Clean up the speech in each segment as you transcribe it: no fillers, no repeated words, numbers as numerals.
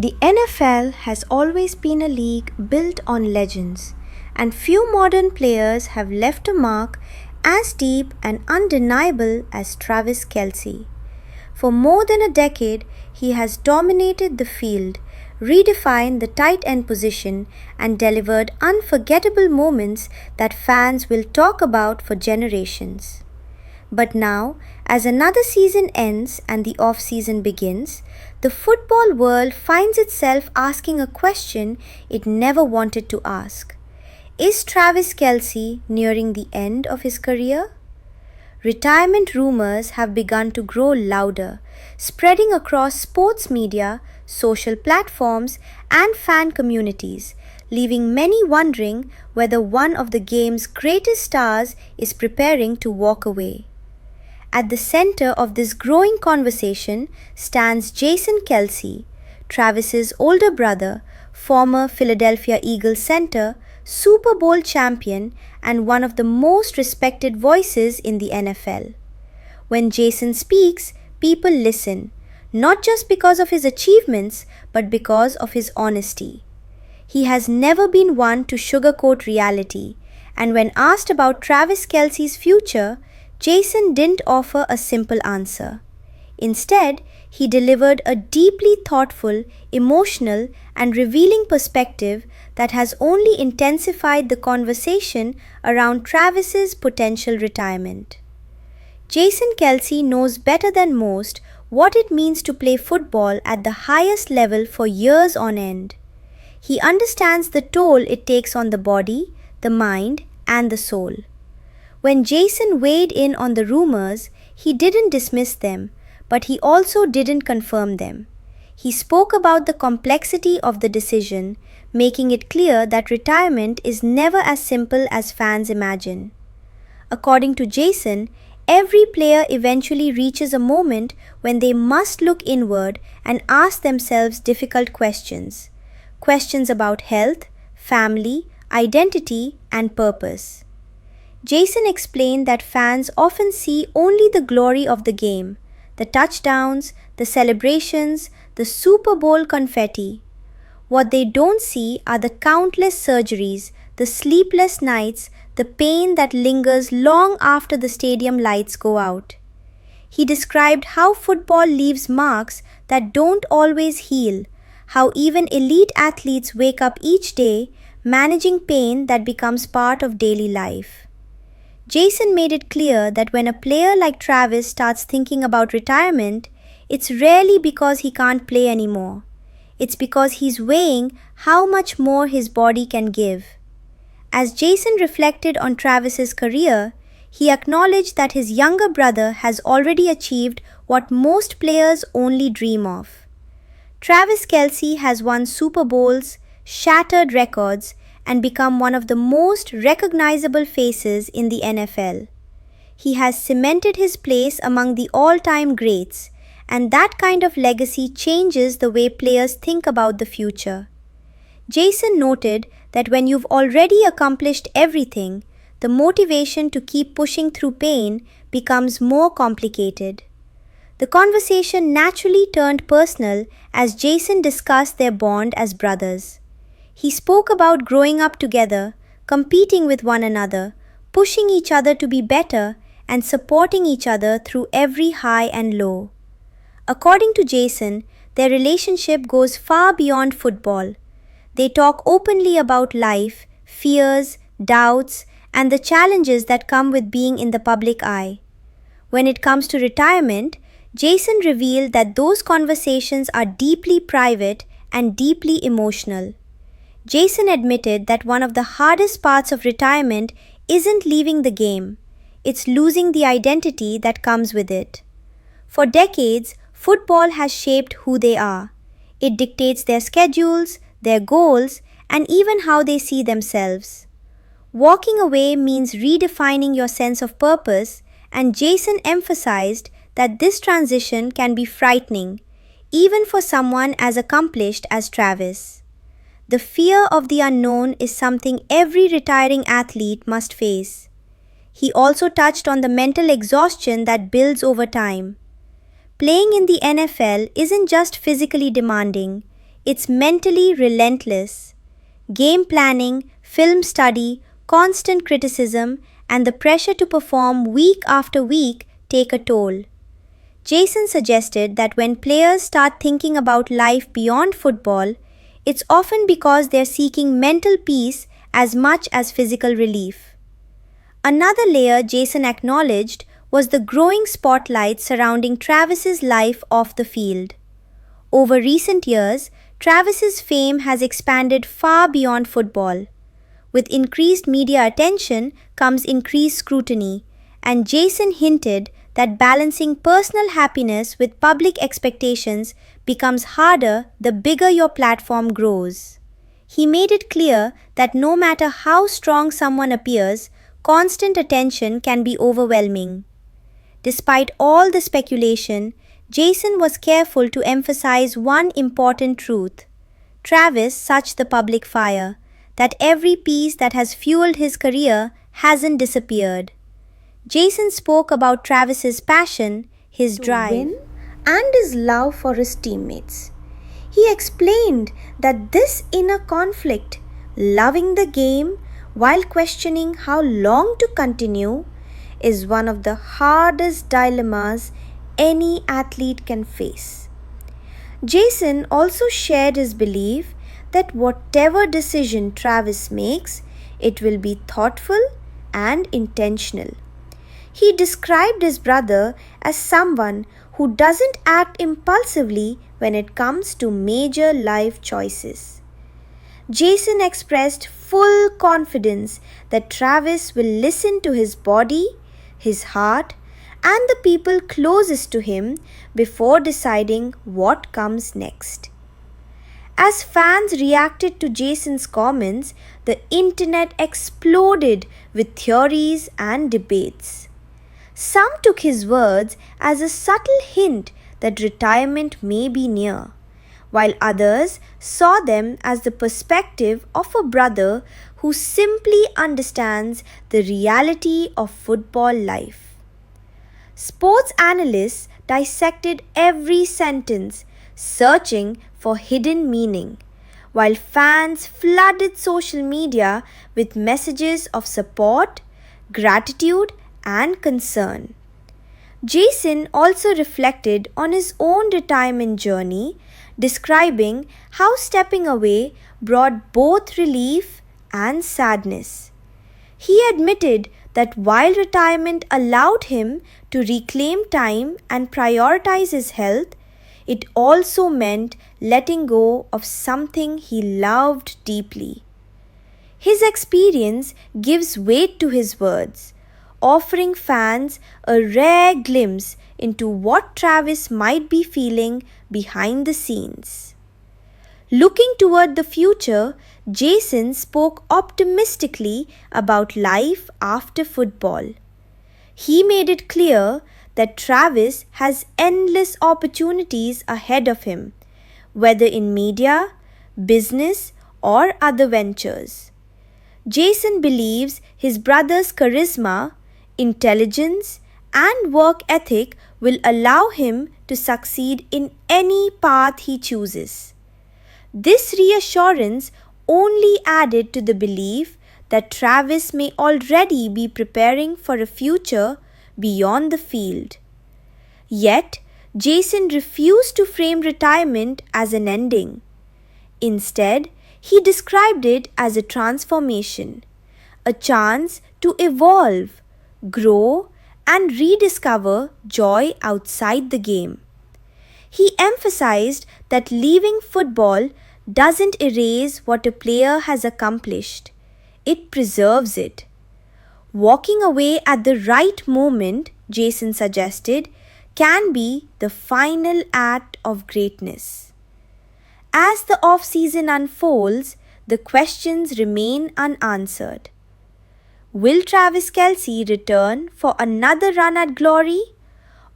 The NFL has always been a league built on legends, and few modern players have left a mark as deep and undeniable as Travis Kelce. For more than a decade, he has dominated the field, redefined the tight end position, and delivered unforgettable moments that fans will talk about for generations. But now, as another season ends and the off season begins, the football world finds itself asking a question it never wanted to ask. Is Travis Kelce nearing the end of his career? Retirement rumors have begun to grow louder, spreading across sports media, social platforms, and fan communities, leaving many wondering whether one of the game's greatest stars is preparing to walk away. At the center of this growing conversation stands Jason Kelce, Travis's older brother, former Philadelphia Eagles center, Super Bowl champion, and one of the most respected voices in the NFL. When Jason speaks, people listen, not just because of his achievements, but because of his honesty. He has never been one to sugarcoat reality, and when asked about Travis Kelce's future, Jason didn't offer a simple answer. Instead, he delivered a deeply thoughtful, emotional, and revealing perspective that has only intensified the conversation around Travis's potential retirement. Jason Kelce knows better than most what it means to play football at the highest level for years on end. He understands the toll it takes on the body, the mind, and the soul. When Jason weighed in on the rumors, he didn't dismiss them, but he also didn't confirm them. He spoke about the complexity of the decision, making it clear that retirement is never as simple as fans imagine. According to Jason, every player eventually reaches a moment when they must look inward and ask themselves difficult questions. Questions about health, family, identity, and purpose. Jason explained that fans often see only the glory of the game, the touchdowns, the celebrations, the Super Bowl confetti. What they don't see are the countless surgeries, the sleepless nights, the pain that lingers long after the stadium lights go out. He described how football leaves marks that don't always heal, how even elite athletes wake up each day managing pain that becomes part of daily life. Jason made it clear that when a player like Travis starts thinking about retirement, it's rarely because he can't play anymore. It's because he's weighing how much more his body can give. As Jason reflected on Travis's career, he acknowledged that his younger brother has already achieved what most players only dream of. Travis Kelce has won Super Bowls, shattered records, and become one of the most recognizable faces in the NFL. He has cemented his place among the all-time greats, and that kind of legacy changes the way players think about the future. Jason noted that when you've already accomplished everything, the motivation to keep pushing through pain becomes more complicated. The conversation naturally turned personal as Jason discussed their bond as brothers. He spoke about growing up together, competing with one another, pushing each other to be better, and supporting each other through every high and low. According to Jason, their relationship goes far beyond football. They talk openly about life, fears, doubts, and the challenges that come with being in the public eye. When it comes to retirement, Jason revealed that those conversations are deeply private and deeply emotional. Jason admitted that one of the hardest parts of retirement isn't leaving the game, it's losing the identity that comes with it. For decades, football has shaped who they are. It dictates their schedules, their goals, and even how they see themselves. Walking away means redefining your sense of purpose, and Jason emphasized that this transition can be frightening, even for someone as accomplished as Travis. The fear of the unknown is something every retiring athlete must face. He also touched on the mental exhaustion that builds over time. Playing in the NFL isn't just physically demanding, It's mentally relentless. Game planning, film study, constant criticism, and the pressure to perform week after week take a toll. Jason suggested that when players start thinking about life beyond football, it's often because they're seeking mental peace as much as physical relief. Another layer Jason acknowledged was the growing spotlight surrounding Travis's life off the field. Over recent years, Travis's fame has expanded far beyond football. With increased media attention comes increased scrutiny, and Jason hinted that balancing personal happiness with public expectations becomes harder the bigger your platform grows. He made it clear that no matter how strong someone appears, constant attention can be overwhelming. Despite all the speculation, Jason was careful to emphasize one important truth. Travis such the public fire that every piece that has fueled his career hasn't disappeared. Jason spoke about Travis's passion, his drive, win, and his love for his teammates. He explained that this inner conflict, loving the game while questioning how long to continue, is one of the hardest dilemmas any athlete can face. Jason also shared his belief that whatever decision Travis makes, it will be thoughtful and intentional. He described his brother as someone who doesn't act impulsively when it comes to major life choices. Jason expressed full confidence that Travis will listen to his body, his heart, and the people closest to him before deciding what comes next. As fans reacted to Jason's comments, the internet exploded with theories and debates. Some took his words as a subtle hint that retirement may be near, while others saw them as the perspective of a brother who simply understands the reality of football life. Sports analysts dissected every sentence, searching for hidden meaning, while fans flooded social media with messages of support, gratitude, and concern. Jason also reflected on his own retirement journey, describing how stepping away brought both relief and sadness. He admitted that while retirement allowed him to reclaim time and prioritize his health, it also meant letting go of something he loved deeply. His experience gives weight to his words, offering fans a rare glimpse into what Travis might be feeling behind the scenes. Looking toward the future, Jason spoke optimistically about life after football. He made it clear that Travis has endless opportunities ahead of him, whether in media, business, or other ventures. Jason believes his brother's charisma, intelligence, and work ethic will allow him to succeed in any path he chooses. This reassurance only added to the belief that Travis may already be preparing for a future beyond the field. Yet, Jason refused to frame retirement as an ending. Instead, he described it as a transformation, a chance to evolve, grow, and rediscover joy outside the game. He emphasized that leaving football doesn't erase what a player has accomplished, it preserves it. Walking away at the right moment, Jason suggested, can be the final act of greatness. As the off-season unfolds, the questions remain unanswered. Will Travis Kelce return for another run at glory?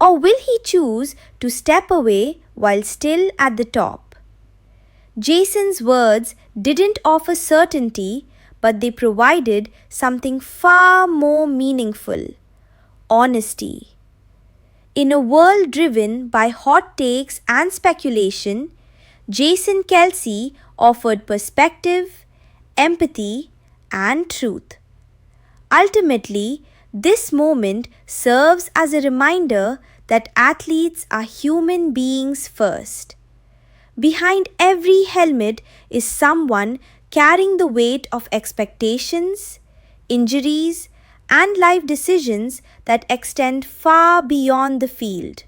Or will he choose to step away while still at the top? Jason's words didn't offer certainty, but they provided something far more meaningful: honesty. In a world driven by hot takes and speculation, Jason Kelce offered perspective, empathy, and truth. Ultimately, this moment serves as a reminder that athletes are human beings first. Behind every helmet is someone carrying the weight of expectations, injuries, and life decisions that extend far beyond the field.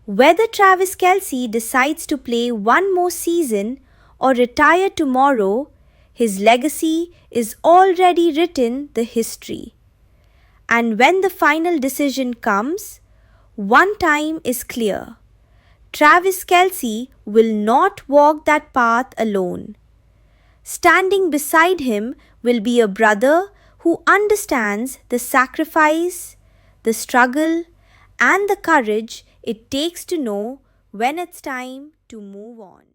Whether Travis Kelce decides to play one more season or retire tomorrow, his legacy is already written the history. And when the final decision comes, one time is clear. Travis Kelce will not walk that path alone. Standing beside him will be a brother who understands the sacrifice, the struggle, and the courage it takes to know when it's time to move on.